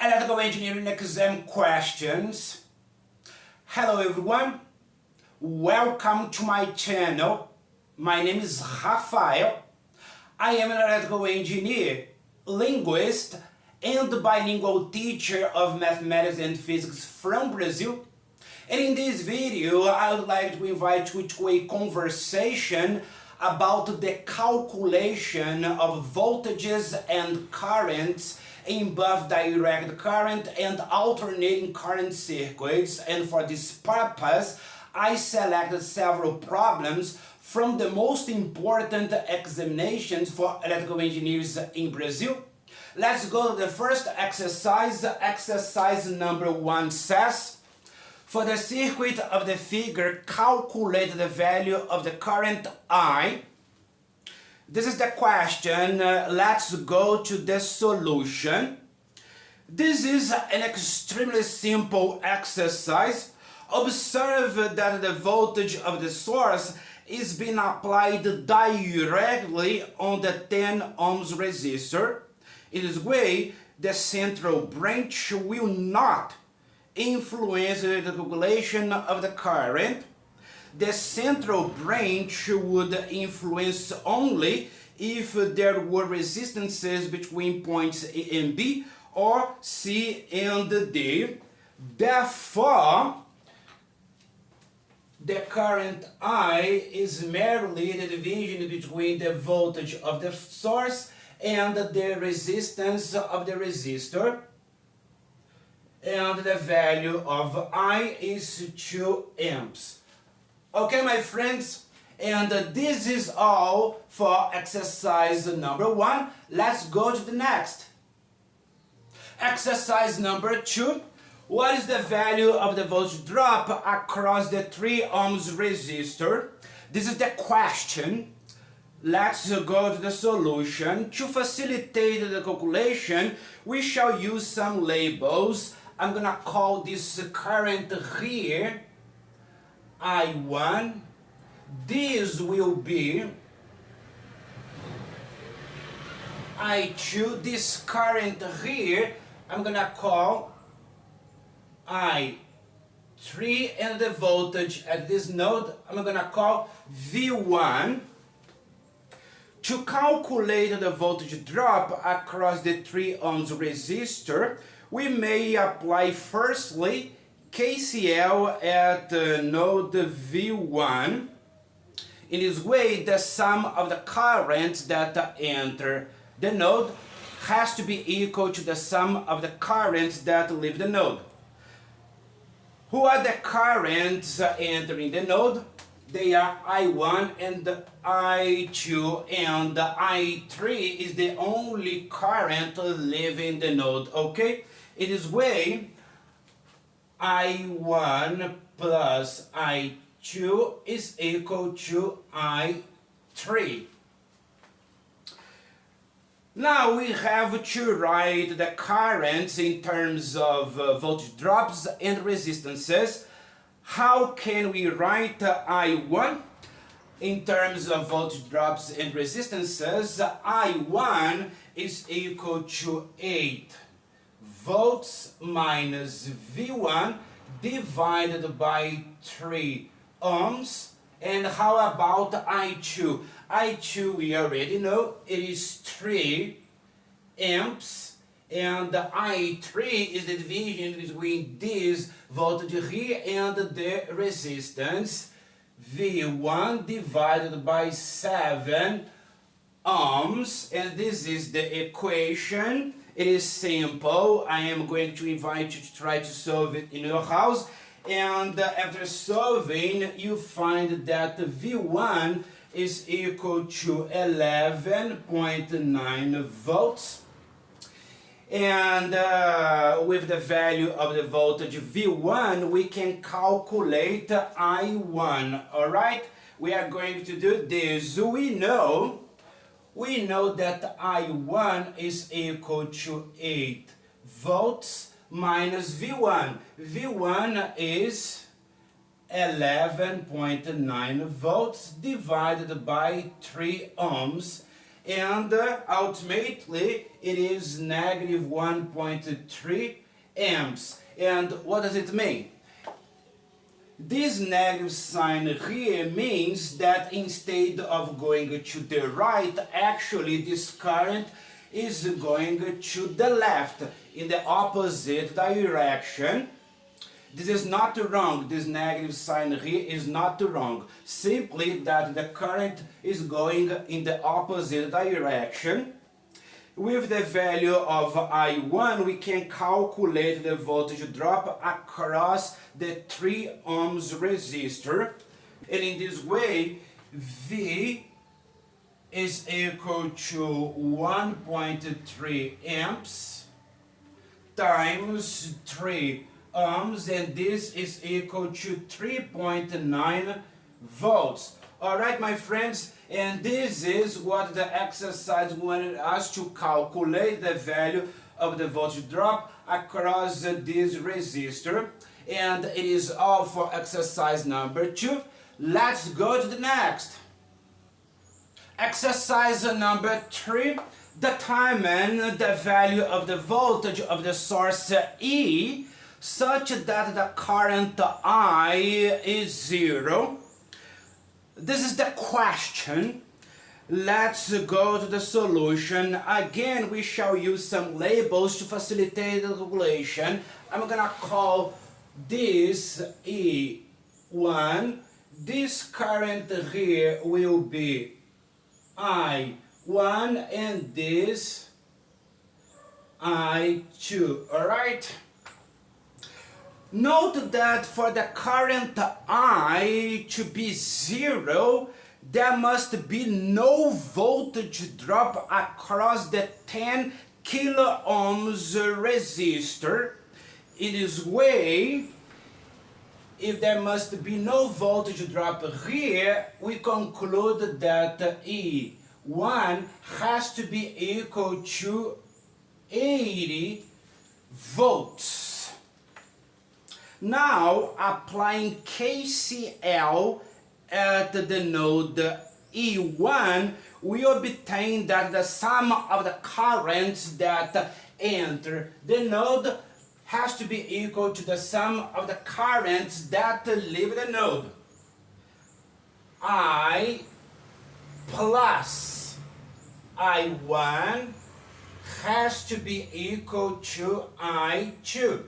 Electrical engineering exam questions. Hello everyone, welcome to my channel. My name is Rafael. I am an electrical engineer, linguist, and bilingual teacher of mathematics and physics from Brazil. And in this video, I would like to invite you to a conversation about the calculation of voltages and currents in both direct current and alternating current circuits. And for this purpose, I selected several problems from the most important examinations for electrical engineers in Brazil. Let's go to the first exercise. Exercise number 1 says, for the circuit of the figure, calculate the value of the current I. This is the question. Let's go to the solution. This is an extremely simple exercise. Observe that the voltage of the source is being applied directly on the 10 ohms resistor. In this way, the central branch will not influence the calculation of the current. The central branch would influence only if there were resistances between points A and B or C and D. Therefore, the current I is merely the division between the voltage of the source and the resistance of the resistor. And the value of I is 2 amps. Okay, my friends, and this is all for exercise number 1. Let's go to the next. Exercise number 2. What is the value of the voltage drop across the 3 ohms resistor? This is the question. Let's go to the solution. To facilitate the calculation, we shall use some labels. I'm gonna call this current here I1. This will be I2. This current here I'm gonna call I3, and the voltage at this node I'm gonna call V1. To calculate the voltage drop across the 3 ohms resistor, we may apply firstly KCL at node V1. In this way, the sum of the currents that enter the node has to be equal to the sum of the currents that leave the node. Who are the currents entering the node? They are I1 and I2, and I3 is the only current leaving the node, okay? In this way, I1 plus I2 is equal to I3. Now we have to write the currents in terms of voltage drops and resistances. How can we write I1 in terms of voltage drops and resistances? I1 is equal to 8 volts minus V1 divided by 3 ohms. And how about I2? I2 we already know it is 3 amps, and I3 is the division between this voltage here and the resistance, V1 divided by 7 ohms, and this is the equation. It is simple. I am going to invite you to try to solve it in your house, and after solving you find that V1 is equal to 11.9 volts. And with the value of the voltage V1, we can calculate I1, all right? We are going to do this. We know that I1 is equal to 8 volts minus V1. V1 is 11.9 volts divided by 3 ohms. and ultimately it is negative 1.3 amps. And what does it mean? This negative sign here means that instead of going to the right, actually this current is going to the left in the opposite direction. This is not wrong. This negative sign here is not wrong. Simply that the current is going in the opposite direction. With the value of I1, we can calculate the voltage drop across the 3 ohms resistor. And in this way, V is equal to 1.3 amps times 3 ohms, and this is equal to 3.9 volts. Alright, my friends, and this is what the exercise wanted us to calculate, the value of the voltage drop across this resistor. And it is all for exercise number 2. Let's go to the next. Exercise number 3. Determine the value of the voltage of the source E such that the current I is 0. This is the question. Let's go to the solution. Again, we shall use some labels to facilitate the calculation. I'm gonna call this E1. This current here will be I1, and this I2. Alright? Note that for the current I to be 0, there must be no voltage drop across the 10 kilo ohms resistor. In this way, if there must be no voltage drop here, we conclude that E1 has to be equal to 80 volts. Now, applying KCL at the node E1, we obtain that the sum of the currents that enter the node has to be equal to the sum of the currents that leave the node. I plus I1 has to be equal to I2.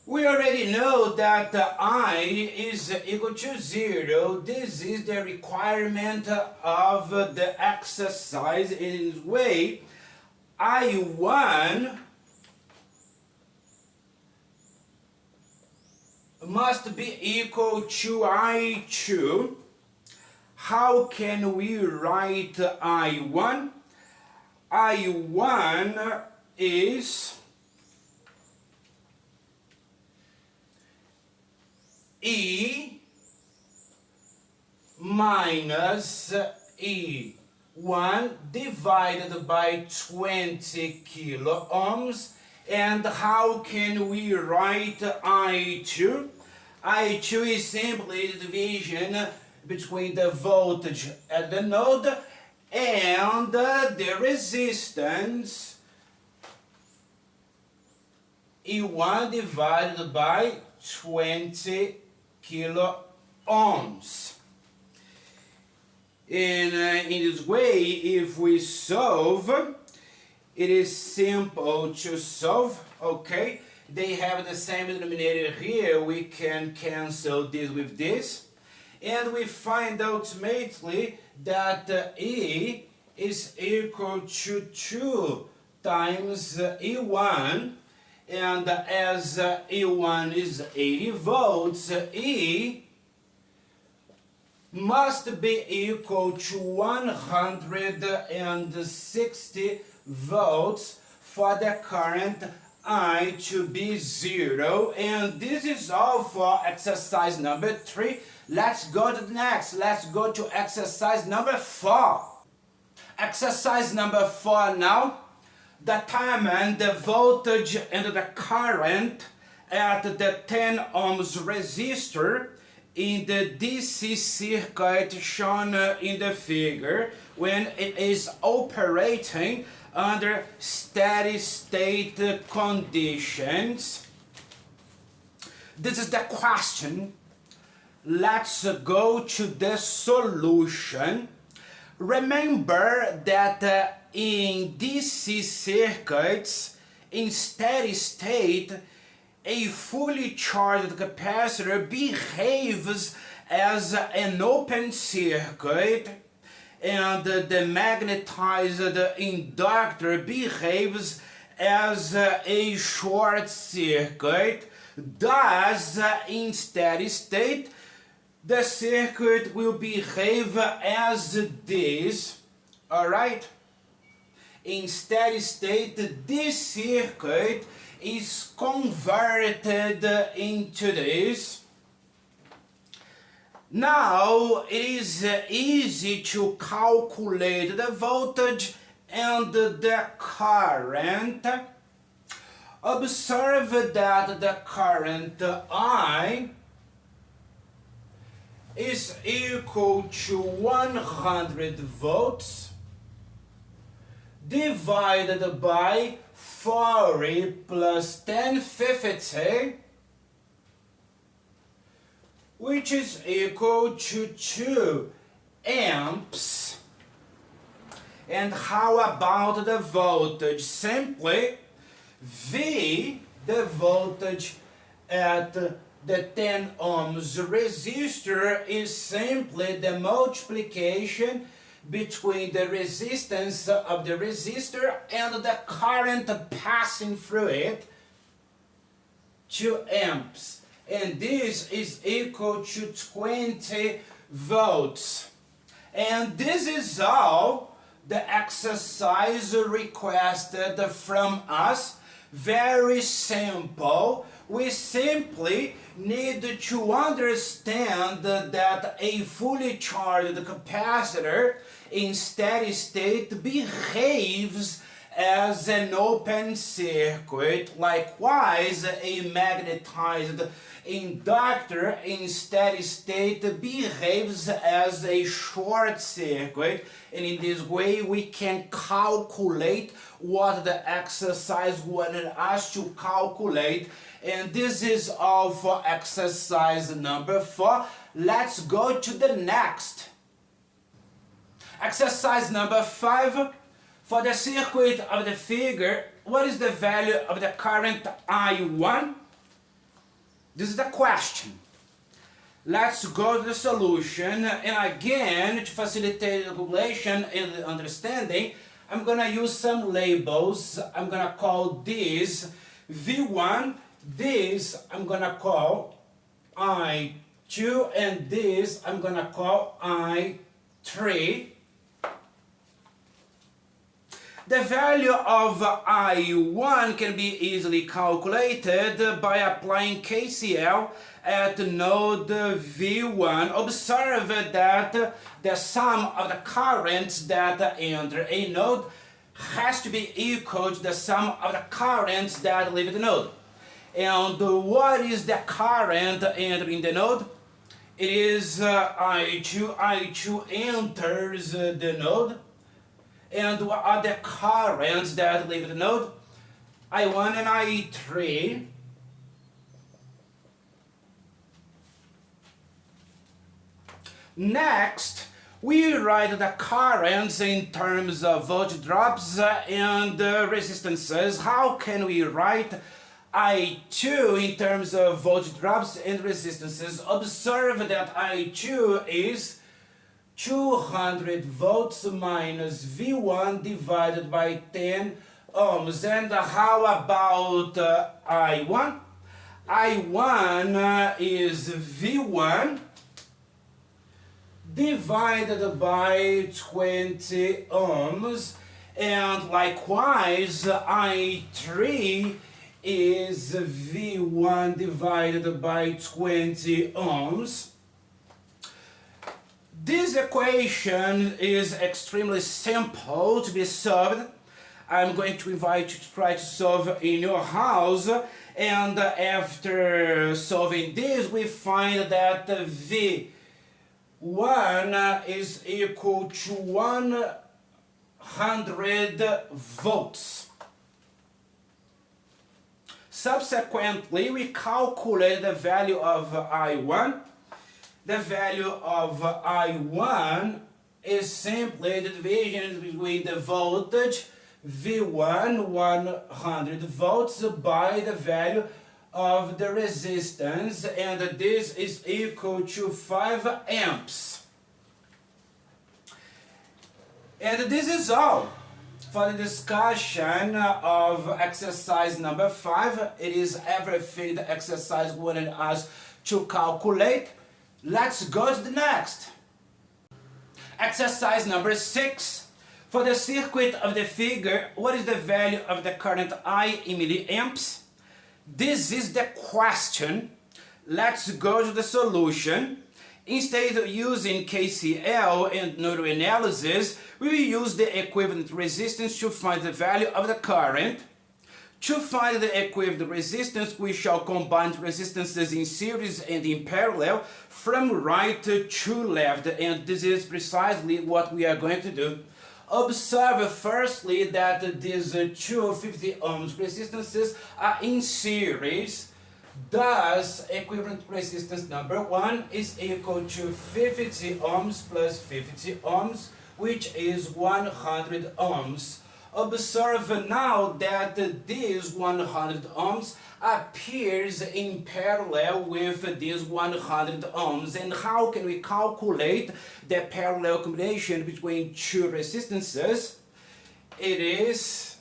We already know that I is equal to 0. This is the requirement of the exercise. In this way, I1 must be equal to I2. How can we write I1? I1 is E minus E1 divided by 20 kilo ohms. And how can we write I2? I2 is simply the division between the voltage at the node and the resistance E1 divided by 20 kilo ohms. And in this way, if we solve, it is simple to solve, okay? They have the same denominator here. We can cancel this with this. And we find ultimately that E is equal to 2 times E1. And as E1 is 80 volts, E must be equal to 160 volts for the current I to be 0. And this is all for exercise number 3. Let's go to the next. Let's go to exercise number 4. Exercise number 4 now. Determine the voltage and the current at the 10 ohms resistor in the DC circuit shown in the figure when it is operating under steady state conditions? This is the question. Let's go to the solution. Remember that in DC circuits, in steady state, a fully charged capacitor behaves as an open circuit, and the magnetized inductor behaves as a short circuit. Thus, in steady state, the circuit will behave as this. Alright? In steady state, this circuit is converted into this. Now it is easy to calculate the voltage and the current. Observe that the current I is equal to 100 volts divided by 40 plus 1050, which is equal to 2 amps. And how about the voltage? Simply V, the voltage at the 10 ohms resistor, is simply the multiplication between the resistance of the resistor and the current passing through it, 2 amps. And this is equal to 20 volts. And this is all the exercise requested from us. Very simple. We simply need to understand that a fully charged capacitor in steady state behaves as an open circuit. Likewise, a magnetized inductor in steady state behaves as a short circuit, and in this way we can calculate what the exercise wanted us to calculate. And this is all for exercise number 4. Let's go to the next. Exercise number 5. For the circuit of the figure, what is the value of the current I1? This is the question. Let's go to the solution, and again, to facilitate the calculation and the understanding, I'm going to use some labels. I'm going to call this V1, this I'm going to call I2, and this I'm going to call I3. The value of I1 can be easily calculated by applying KCL at node V1. Observe that the sum of the currents that enter a node has to be equal to the sum of the currents that leave the node. And what is the current entering the node? It is I2. I2 enters the node. And what are the currents that leave the node? I1 and I3. Next, we write the currents in terms of voltage drops and resistances. How can we write I2 in terms of voltage drops and resistances? Observe that I2 is 200 volts minus V1 divided by 10 ohms. And how about I1? I1 is V1 divided by 20 ohms. And likewise, I3 is V1 divided by 20 ohms. This equation is extremely simple to be solved. I'm going to invite you to try to solve in your house. And after solving this, we find that V1 is equal to 100 volts. Subsequently, we calculate the value of I1. The value of I1 is simply the division between the voltage V1, 100 volts, by the value of the resistance, and this is equal to 5 amps. And this is all for the discussion of exercise number 5. It is everything the exercise wanted us to calculate. Let's go to the next. Exercise number 6. For the circuit of the figure, what is the value of the current I in milliamps? This is the question. Let's go to the solution. Instead of using KCL and nodal analysis, we will use the equivalent resistance to find the value of the current. To find the equivalent resistance, we shall combine resistances in series and in parallel from right to left, and this is precisely what we are going to do. Observe firstly that these two 50 ohms resistances are in series. Thus, equivalent resistance number 1 is equal to 50 ohms plus 50 ohms, which is 100 ohms. Observe now that this 100 ohms appears in parallel with this 100 ohms. And how can we calculate the parallel combination between two resistances? It is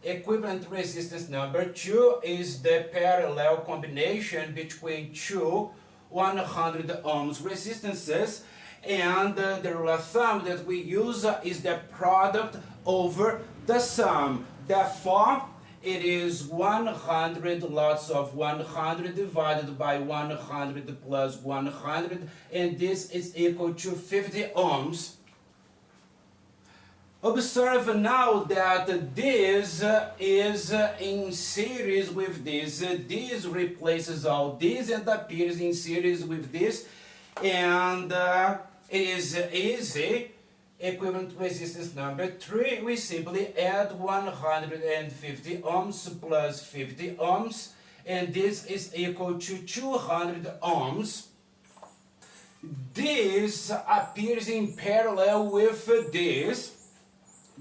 equivalent resistance number 2 is the parallel combination between two 100 ohms resistances, and the rule of thumb that we use is the product over the sum. Therefore, it is 100 lots of 100 divided by 100 plus 100, and this is equal to 50 ohms. Observe now that this is in series with this. This replaces all this and appears in series with this, and it is easy. Equivalent resistance number 3, we simply add 150 ohms plus 50 ohms, and this is equal to 200 ohms. This appears in parallel with this.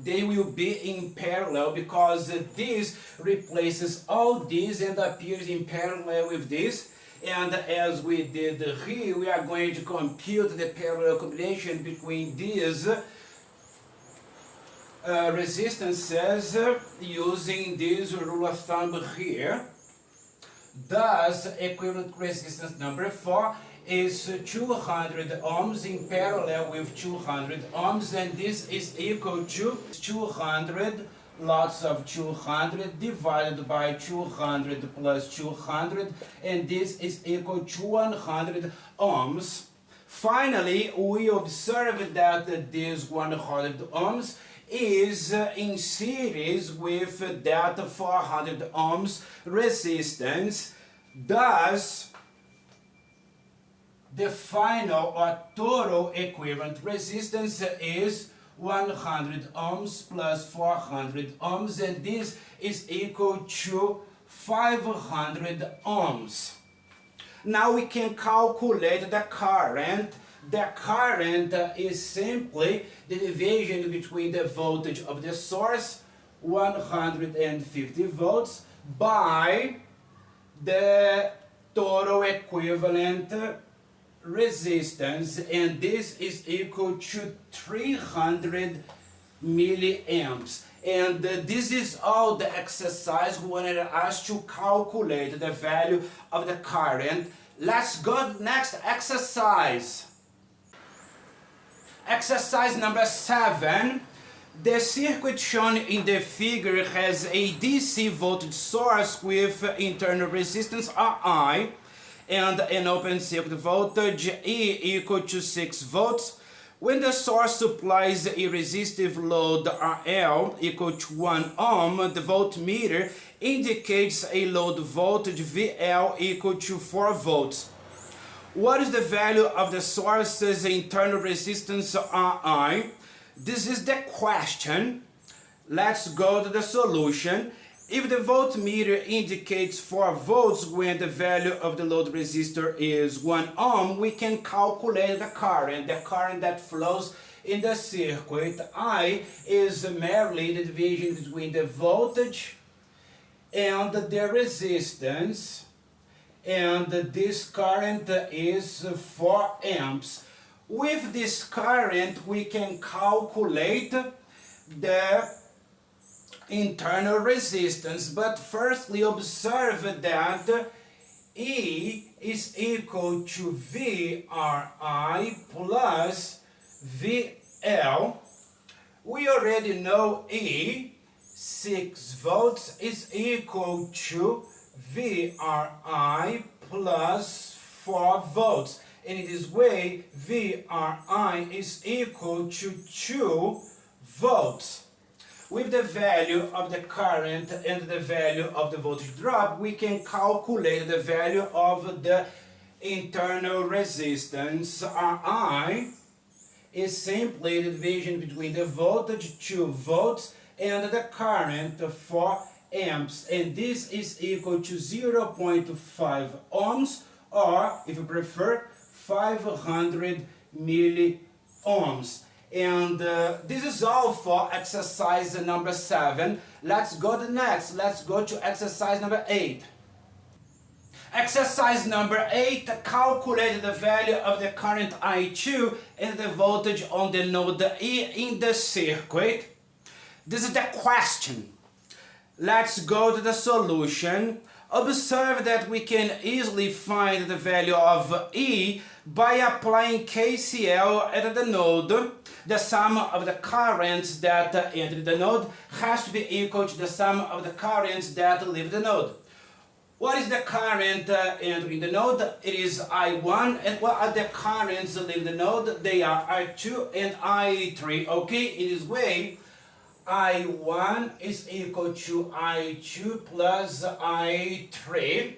They will be in parallel because this replaces all this and appears in parallel with this. And as we did here, we are going to compute the parallel combination between these resistances using this rule of thumb here. Thus, equivalent resistance number 4 is 200 ohms in parallel with 200 ohms, and this is equal to 200 lots of 200 divided by 200 plus 200, and this is equal to 100 ohms. Finally, we observe that this 100 ohms is in series with that 400 ohms resistance. Thus, the final or total equivalent resistance is 100 ohms plus 400 ohms, and this is equal to 500 ohms. Now we can calculate the current. The current is simply the division between the voltage of the source, 150 volts, by the total equivalent resistance, and this is equal to 300 milliamps. And this is all the exercise we wanted us to calculate the value of the current. Let's go to the next exercise. Exercise number 7. The circuit shown in the figure has a DC voltage source with internal resistance Ri and an open circuit voltage E equal to 6 volts. When the source supplies a resistive load RL equal to 1 ohm, the voltmeter indicates a load voltage VL equal to 4 volts. What is the value of the source's internal resistance RI? This is the question. Let's go to the solution. If the voltmeter indicates 4 volts when the value of the load resistor is 1 ohm, we can calculate the current that flows in the circuit. I is merely the division between the voltage and the resistance, and this current is 4 amps. With this current, we can calculate the internal resistance, but firstly observe that E is equal to VRI plus VL. We already know E, 6 volts, is equal to VRI plus 4 volts. And in this way, VRI is equal to 2 volts. With the value of the current and the value of the voltage drop, we can calculate the value of the internal resistance. Ri is simply the division between the voltage, 2 volts, and the current, 4 amps. And this is equal to 0.5 ohms, or, if you prefer, 500 milliohms. And this is all for exercise number 7. Let's go to the next. Let's go to exercise number 8. Exercise number 8, calculate the value of the current I2 and the voltage on the node E in the circuit. This is the question. Let's go to the solution. Observe that we can easily find the value of E by applying KCL at the node. The sum of the currents that enter the node has to be equal to the sum of the currents that leave the node. What is the current entering the node? It is I1. And what are the currents leaving the node? They are I2 and I3. Okay, in this way, I1 is equal to I2 plus I3.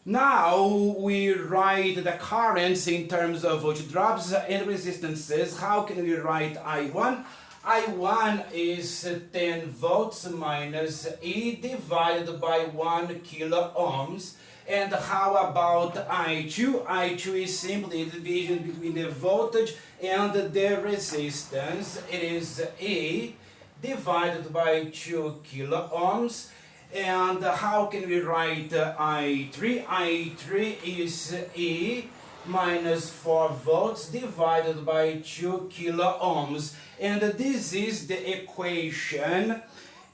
Now we write the currents in terms of voltage drops and resistances. How can we write I1? I1 is 10 volts minus E divided by 1 kilo ohms. And how about I2? I2 is simply the division between the voltage and the resistance. It is E divided by 2 kilo ohms. And how can we write I3? I3 is E minus 4 volts divided by 2 kilo ohms. And this is the equation.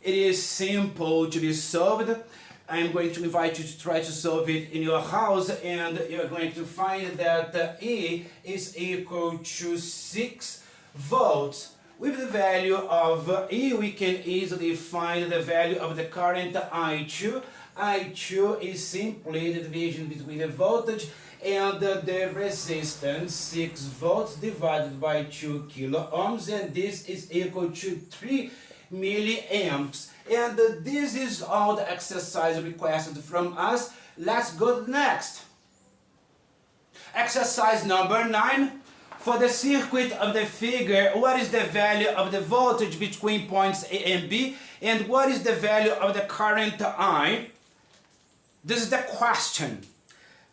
It is simple to be solved. I'm going to invite you to try to solve it in your house, and you're going to find that E is equal to 6 volts. With the value of E, we can easily find the value of the current I2. I2 is simply the division between the voltage and the resistance, 6 volts divided by 2 kilo ohms, and this is equal to 3 milliamps. And this is all the exercise requested from us. Let's go to the next. Exercise number 9. For the circuit of the figure, what is the value of the voltage between points A and B, and what is the value of the current I? This is the question.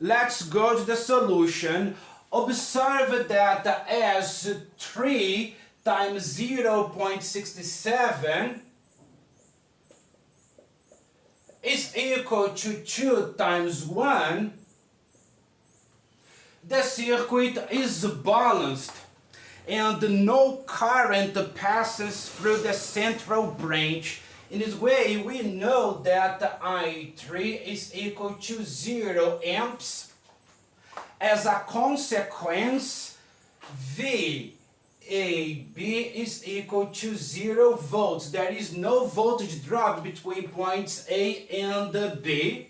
Let's go to the solution. Observe that as 3 times 0.67 is equal to 2 times 1, the circuit is balanced and no current passes through the central branch. In this way, we know that I3 is equal to 0 amps. As a consequence, VAB is equal to 0 volts. There is no voltage drop between points A and B.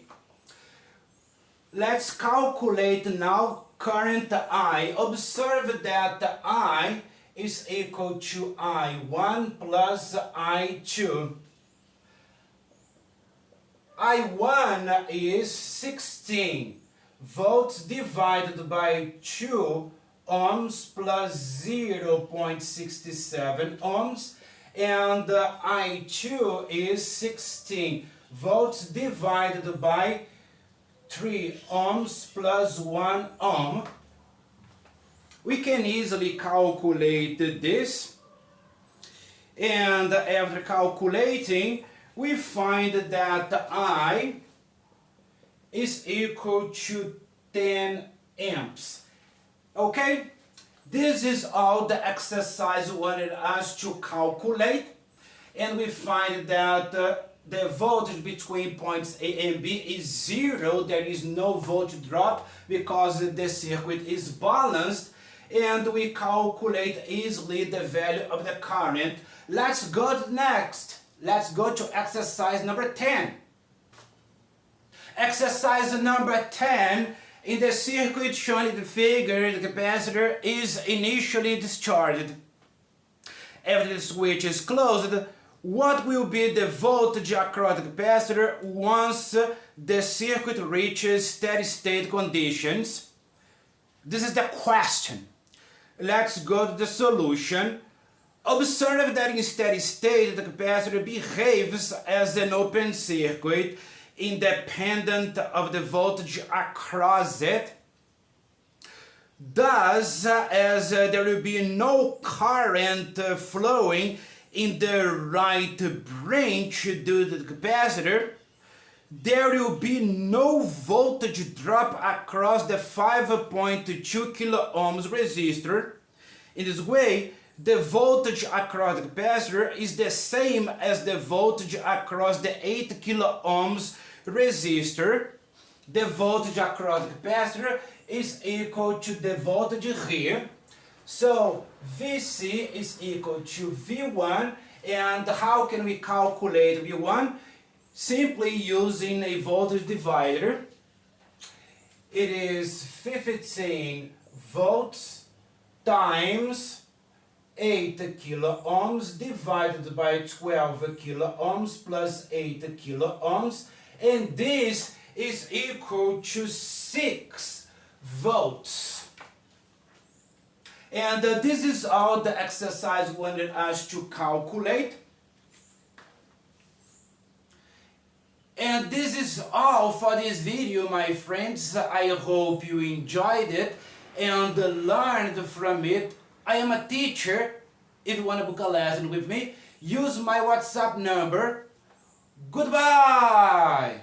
Let's calculate now current I. Observe that I is equal to I1 plus I2. I1 is 16 volts divided by 2 ohms plus 0.67 ohms, and I2 is 16 volts divided by 3 ohms plus 1 ohm. We can easily calculate this, and after calculating, we find that I is equal to 10 amps. Okay? This is all the exercise wanted us to calculate, and we find that the voltage between points A and B is 0. There is no voltage drop because the circuit is balanced, and we calculate easily the value of the current. Let's go next. Let's go to exercise number 10. Exercise number 10, in the circuit shown in the figure, the capacitor is initially discharged. After the switch is closed, what will be the voltage across the capacitor once the circuit reaches steady state conditions? This is the question. Let's go to the solution. Observe that in steady state, the capacitor behaves as an open circuit, independent of the voltage across it. Thus, as there will be no current flowing in the right branch due to the capacitor, there will be no voltage drop across the 5.2 kilo ohms resistor. In this way, the voltage across the capacitor is the same as the voltage across the 8 kilo ohms resistor. The voltage across the capacitor is equal to the voltage here. So VC is equal to V1, and how can we calculate V1? Simply using a voltage divider. It is 15 volts times 8 kilo ohms divided by 12 kilo ohms plus 8 kilo ohms, and this is equal to 6 volts. And this is all the exercise wanted us to calculate. And this is all for this video, my friends. I hope you enjoyed it and learned from it. I am a teacher. If you want to book a lesson with me, use my WhatsApp number. Goodbye!